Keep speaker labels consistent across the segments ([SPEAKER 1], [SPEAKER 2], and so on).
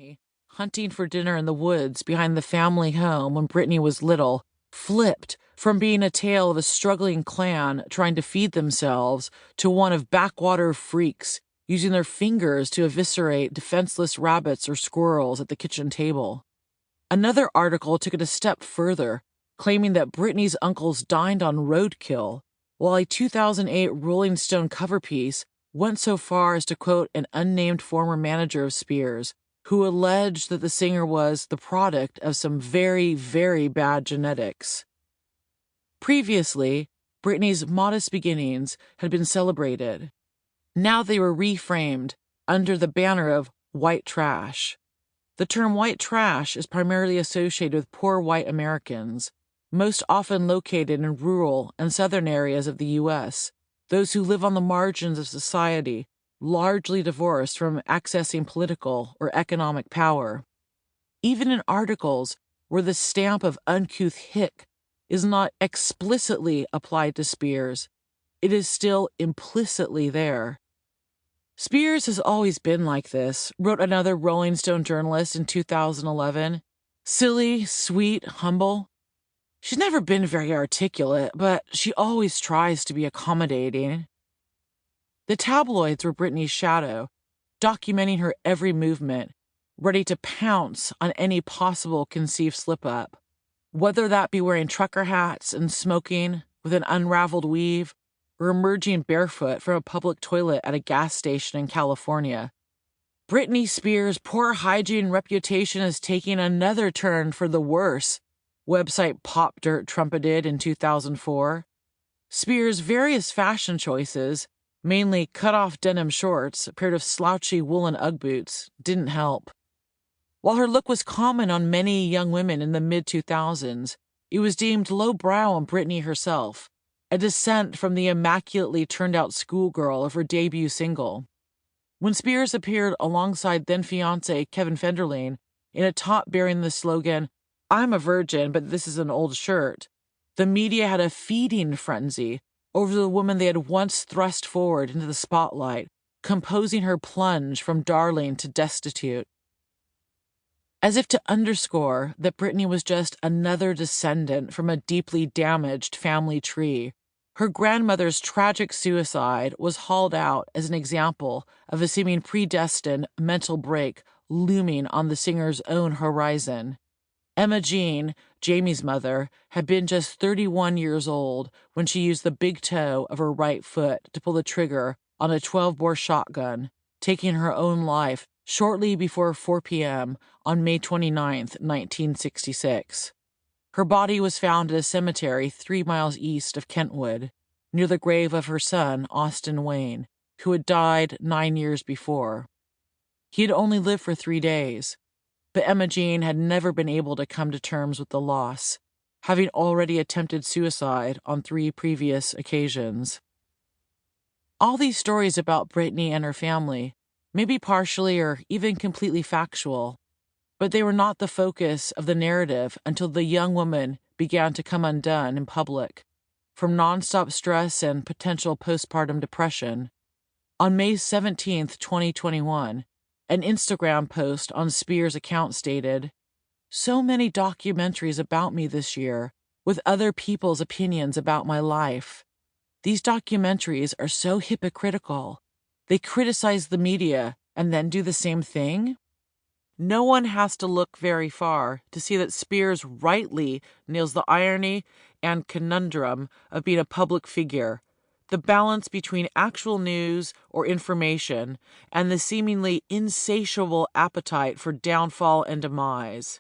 [SPEAKER 1] Britney, hunting for dinner in the woods behind the family home when Britney was little, flipped from being a tale of a struggling clan trying to feed themselves to one of backwater freaks using their fingers to eviscerate defenseless rabbits or squirrels at the kitchen table. Another article took it a step further, claiming that Britney's uncles dined on roadkill, while a 2008 Rolling Stone cover piece went so far as to quote an unnamed former manager of Spears, who alleged that the singer was the product of some very, very bad genetics. Previously, Britney's modest beginnings had been celebrated. Now they were reframed under the banner of white trash. The term white trash is primarily associated with poor white Americans, most often located in rural and southern areas of the U.S., those who live on the margins of society, largely divorced from accessing political or economic power. Even in articles where the stamp of uncouth hick is not explicitly applied to Spears, it is still implicitly there. Spears has always been like this, wrote another Rolling Stone journalist in 2011. Silly, sweet, humble. She's never been very articulate, but she always tries to be accommodating. The tabloids were Britney's shadow, documenting her every movement, ready to pounce on any possible conceived slip-up, whether that be wearing trucker hats and smoking with an unraveled weave, or emerging barefoot from a public toilet at a gas station in California. Britney Spears' poor hygiene reputation is taking another turn for the worse, website Pop Dirt trumpeted in 2004. Spears' various fashion choices, mainly cut-off denim shorts, a pair of slouchy woolen Ugg boots, didn't help. While her look was common on many young women in the mid-2000s, it was deemed lowbrow on Britney herself, a descent from the immaculately turned-out schoolgirl of her debut single. When Spears appeared alongside then-fiancé Kevin Federline in a top bearing the slogan, "I'm a virgin, but this is an old shirt," the media had a feeding frenzy over the woman they had once thrust forward into the spotlight, composing her plunge from darling to destitute. As if to underscore that Britney was just another descendant from a deeply damaged family tree, her grandmother's tragic suicide was hauled out as an example of a seeming predestined mental break looming on the singer's own horizon. Emma Jean, Jamie's mother, had been just 31 years old when she used the big toe of her right foot to pull the trigger on a 12-bore shotgun, taking her own life shortly before 4 p.m. on May 29, 1966. Her body was found at a cemetery 3 miles east of Kentwood, near the grave of her son, Austin Wayne, who had died 9 years before. He had only lived for 3 days, but Emma Jean had never been able to come to terms with the loss, having already attempted suicide on 3 previous occasions. All these stories about Britney and her family may be partially or even completely factual, but they were not the focus of the narrative until the young woman began to come undone in public, from nonstop stress and potential postpartum depression. On May 17, 2021, an Instagram post on Spears' account stated, "So many documentaries about me this year, with other people's opinions about my life. These documentaries are so hypocritical. They criticize the media and then do the same thing?" No one has to look very far to see that Spears rightly nails the irony and conundrum of being a public figure, the balance between actual news or information and the seemingly insatiable appetite for downfall and demise.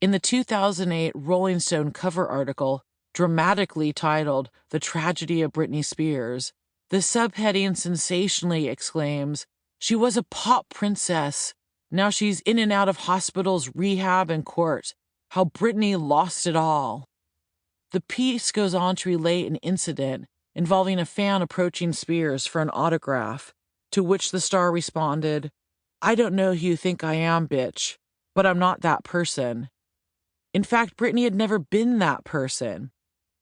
[SPEAKER 1] In the 2008 Rolling Stone cover article, dramatically titled "The Tragedy of Britney Spears," the subheading sensationally exclaims, "She was a pop princess. Now she's in and out of hospitals, rehab, and court. How Britney lost it all." The piece goes on to relate an incident involving a fan approaching Spears for an autograph, to which the star responded, "I don't know who you think I am, bitch, but I'm not that person." In fact, Britney had never been that person.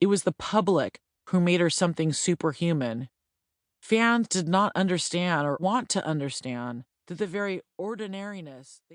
[SPEAKER 1] It was the public who made her something superhuman. Fans did not understand or want to understand that the very ordinariness they